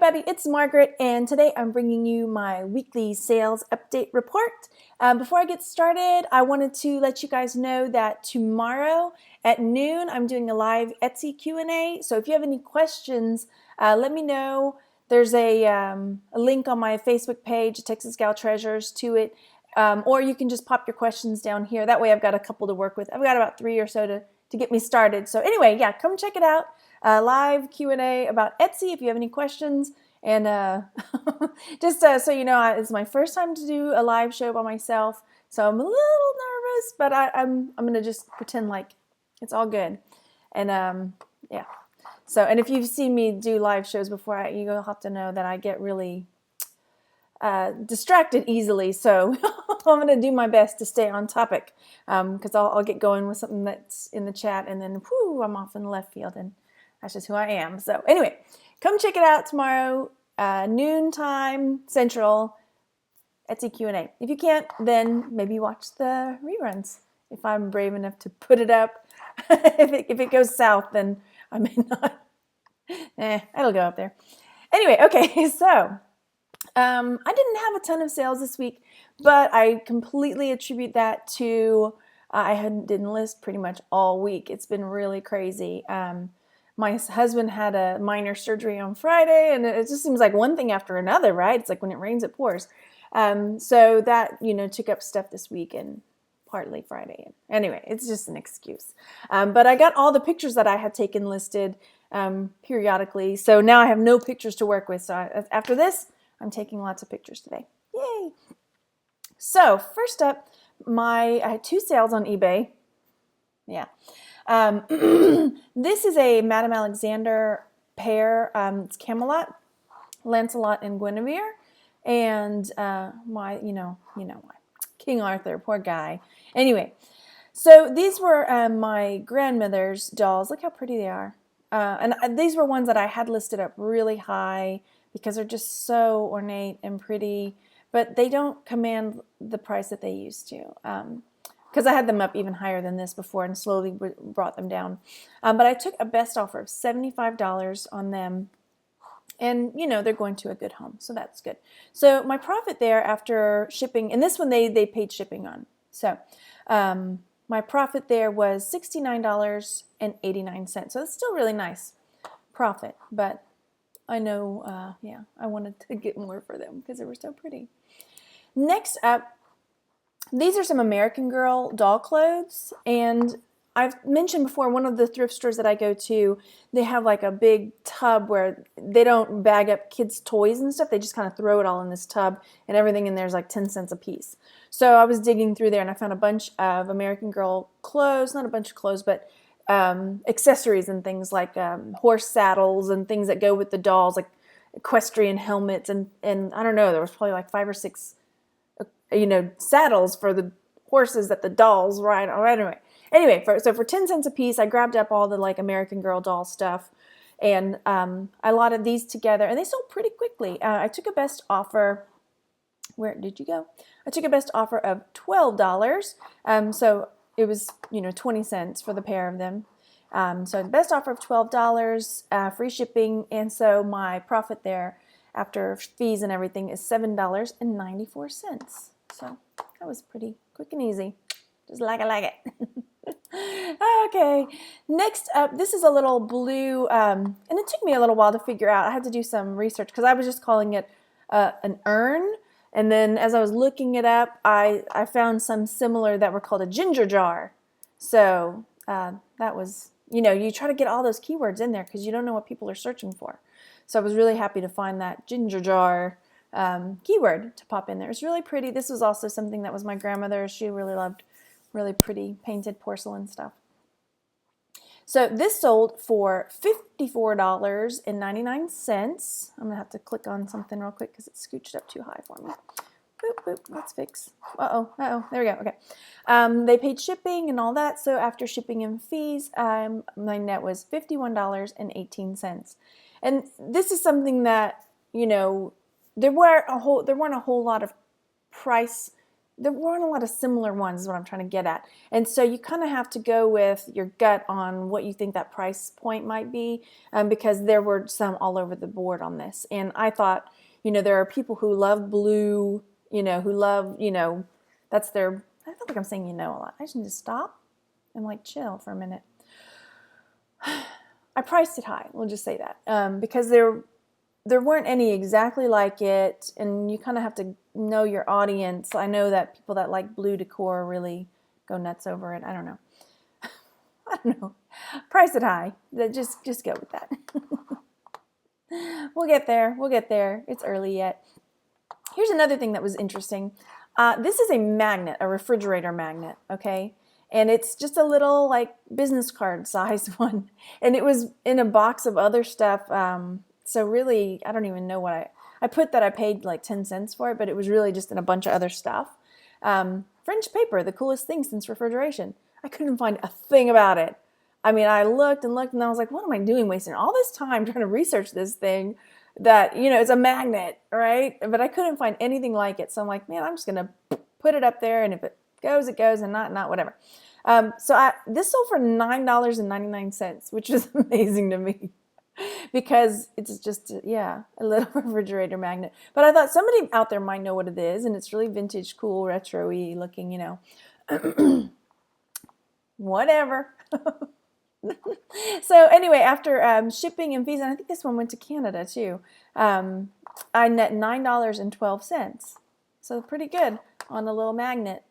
everybody, it's Margaret, and today I'm bringing you my weekly sales update report. Before I get started, I wanted to let you guys know that tomorrow at noon I'm doing a live Etsy Q&A. So if you have any questions, let me know. There's a link on my Facebook page, Texas Gal Treasures, to it, or you can just pop your questions down here. That way I've got a couple to work with. I've got about 3 or so to get me started. So anyway, yeah, come check it out. Live Q&A about Etsy if you have any questions. And just so you know, it's my first time to do a live show by myself, so I'm a little nervous, but I'm gonna just pretend like it's all good. And yeah. So, and if you've seen me do live shows before, you'll have to know that I get really distracted easily. So I'm gonna do my best to stay on topic, because I'll get going with something that's in the chat, and then whoo, I'm off in the left field, and that's just who I am. So anyway, come check it out tomorrow, noontime Central, Etsy Q&A. If you can't, then maybe watch the reruns if I'm brave enough to put it up. if it goes south, then I may not. It'll go up there. Anyway, okay, so I didn't have a ton of sales this week, but I completely attribute that to I didn't list pretty much all week. It's been really crazy. My husband had a minor surgery on Friday, and it just seems like one thing after another, right? It's like when it rains, it pours. So that, took up stuff this week and partly Friday. Anyway, it's just an excuse. But I got all the pictures that I had taken listed periodically. So now I have no pictures to work with. So after this, I'm taking lots of pictures today. Yay! So first up, I had 2 sales on eBay. Yeah. This is a Madame Alexander pair. It's Camelot, Lancelot, and Guinevere, and why, you know why, King Arthur, poor guy. Anyway, so these were my grandmother's dolls. Look how pretty they are. And these were ones that I had listed up really high because they're just so ornate and pretty, but they don't command the price that they used to. Because I had them up even higher than this before and slowly brought them down. But I took a best offer of $75 on them. And, they're going to a good home, so that's good. So my profit there after shipping, and this one they paid shipping on. So my profit there was $69.89. So that's still really nice profit. But I know, I wanted to get more for them because they were so pretty. Next up, these are some American Girl doll clothes, and I've mentioned before, one of the thrift stores that I go to, they have like a big tub where they don't bag up kids' toys and stuff. They just kind of throw it all in this tub, and everything in there is like 10 cents a piece. So I was digging through there, and I found a bunch of American Girl clothes, not a bunch of clothes, but accessories and things like horse saddles and things that go with the dolls, like equestrian helmets, and I don't know, there was probably like 5 or 6 saddles for the horses that the dolls ride on. Anyway, for 10 cents a piece, I grabbed up all the like American Girl doll stuff, and I lotted these together, and they sold pretty quickly. I took a best offer. Where did you go? I took a best offer of $12. So it was 20 cents for the pair of them. So the best offer of $12, free shipping, and so my profit there after fees and everything is $7.94. So that was pretty quick and easy, just like I like it. Okay, next up, this is a little blue, and it took me a little while to figure out. I had to do some research because I was just calling it an urn, and then as I was looking it up, I found some similar that were called a ginger jar. So that was, you try to get all those keywords in there because you don't know what people are searching for. So I was really happy to find that ginger jar keyword to pop in there. It's really pretty. This was also something that was my grandmother's. She really loved really pretty painted porcelain stuff. So this sold for $54.99. I'm gonna have to click on something real quick because it's scooched up too high for me. Boop, boop, let's fix. There we go, okay. They paid shipping and all that, so after shipping and fees, my net was $51.18. And this is something that, there weren't a whole lot of price there weren't a lot of similar ones is what I'm trying to get at. And so you kind of have to go with your gut on what you think that price point might be, because there were some all over the board on this. And I thought, there are people who love blue, who love, that's their, I feel like I'm saying a lot. I just need to stop and like chill for a minute. I priced it high, we'll just say that, because there weren't any exactly like it, and you kind of have to know your audience. I know that people that like blue decor really go nuts over it. I don't know. I don't know. Price it high. Just go with that. We'll get there. We'll get there. It's early yet. Here's another thing that was interesting. This is a magnet, a refrigerator magnet, okay? And it's just a little like business card size one. And it was in a box of other stuff. So really, I don't even know what I put that I paid like 10 cents for it, but it was really just in a bunch of other stuff. French paper, the coolest thing since refrigeration. I couldn't find a thing about it. I mean, I looked and looked and I was like, what am I doing wasting all this time trying to research this thing that, it's a magnet, right? But I couldn't find anything like it. So I'm like, man, I'm just going to put it up there, and if it goes, it goes, and not, whatever. So this sold for $9.99, which is amazing to me. Because it's just, a little refrigerator magnet. But I thought somebody out there might know what it is, and it's really vintage, cool, retro-y looking, whatever. So anyway, after shipping and fees, and I think this one went to Canada too, I net $9.12. So pretty good on a little magnet.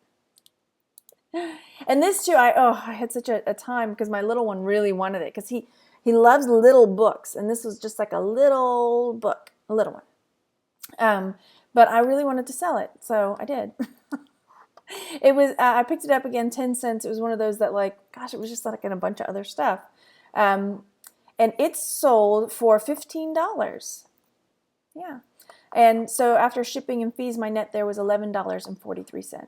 And this too, I had such a time because my little one really wanted it, because he loves little books, and this was just like a little book, a little one. But I really wanted to sell it, so I did. It was, I picked it up again, 10 cents. It was one of those that it was just like in a bunch of other stuff. And it sold for $15. Yeah. And so after shipping and fees, my net there was $11.43.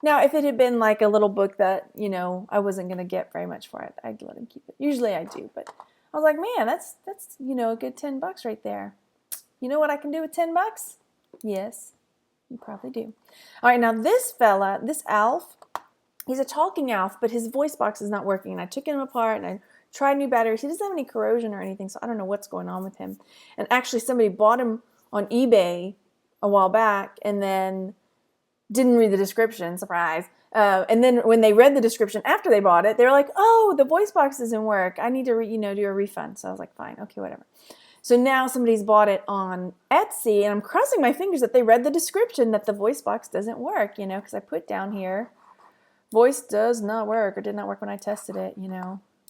Now, if it had been like a little book that, I wasn't going to get very much for it, I'd let him keep it. Usually I do, but I was like, man, that's a good $10 right there. You know what I can do with $10? Yes, you probably do. All right, now this fella, this Alf, he's a talking Alf, but his voice box is not working. And I took him apart and I tried new batteries. He doesn't have any corrosion or anything, so I don't know what's going on with him. And actually, somebody bought him on eBay a while back and then didn't read the description, surprise. And then when they read the description after they bought it, they were like, oh, the voice box doesn't work. I need to do a refund. So I was like, fine, okay, whatever. So now somebody's bought it on Etsy, and I'm crossing my fingers that they read the description that the voice box doesn't work, because I put down here, voice does not work, or did not work when I tested it,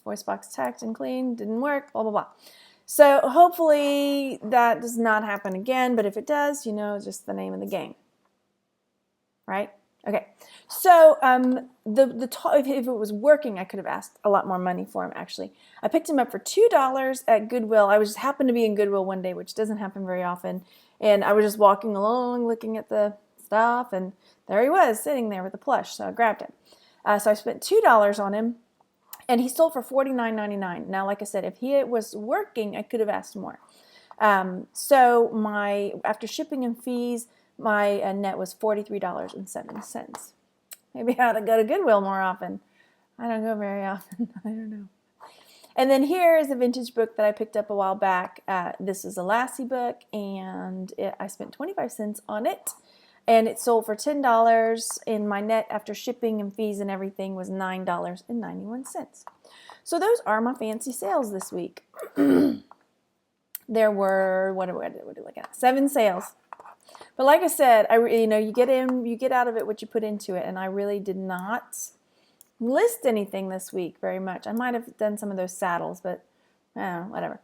voice box tacked and clean, didn't work, blah, blah, blah. So hopefully that does not happen again, but if it does, it's just the name of the game. Right? Okay. So if it was working, I could have asked a lot more money for him, actually. I picked him up for $2 at Goodwill. I just happened to be in Goodwill one day, which doesn't happen very often. And I was just walking along, looking at the stuff, and there he was, sitting there with the plush. So I grabbed him. So I spent $2 on him, and he sold for $49.99. Now, like I said, if he was working, I could have asked more. So after shipping and fees, my net was $43.07. Maybe I ought to go to Goodwill more often. I don't go very often. I don't know. And then here is a vintage book that I picked up a while back. This is a Lassie book, and I spent 25 cents on it. And it sold for $10, and my net after shipping and fees and everything was $9.91. So those are my fancy sales this week. There were, what do I look at? 7 sales. But like I said, you get out of it what you put into it, and I really did not list anything this week very much. I might have done some of those saddles, but whatever.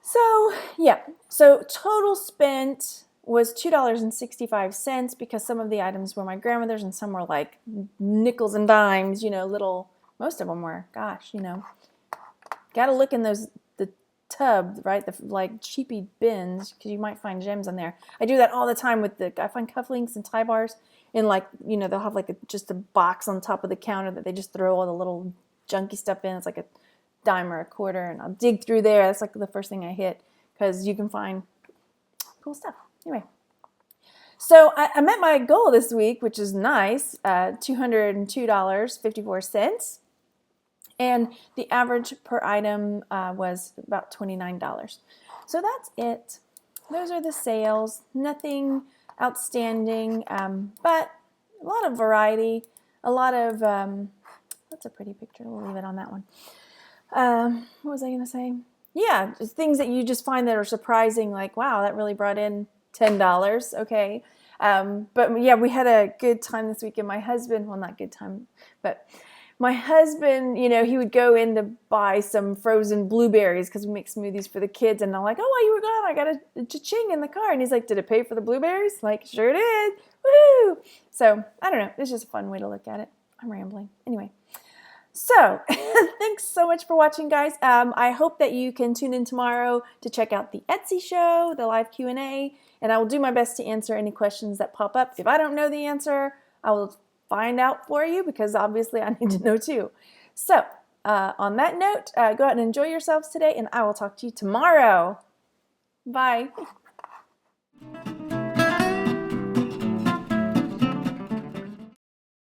So yeah, so total spent was $2.65 because some of the items were my grandmother's and some were like nickels and dimes, little. Most of them were, gosh, got to look in the tub, right? The like cheapy bins, because you might find gems in there. I do that all the time I find cufflinks and tie bars, and they'll have like just a box on top of the counter that they just throw all the little junky stuff in. It's like a dime or a quarter, and I'll dig through there. That's like the first thing I hit, because you can find cool stuff. Anyway, So I met my goal this week, which is nice, $202.54. And the average per item was about $29. So that's it. Those are the sales. Nothing outstanding, but a lot of variety. A lot of, that's a pretty picture. We'll leave it on that one. What was I going to say? Yeah, just things that you just find that are surprising, like, wow, that really brought in $10. Okay. But yeah, we had a good time this weekend. My husband, well, not good time, but my husband, you know, he would go in to buy some frozen blueberries because we make smoothies for the kids. And I'm like, oh, while you were gone, I got a cha-ching in the car. And he's like, did it pay for the blueberries? Like, sure did. Woo! So I don't know. It's just a fun way to look at it. I'm rambling. Anyway. So thanks so much for watching, guys. I hope that you can tune in tomorrow to check out the Etsy show, the live Q&A, and I will do my best to answer any questions that pop up. If I don't know the answer, I will find out for you because obviously I need to know too. So on that note, go out and enjoy yourselves today, and I will talk to you tomorrow. Bye.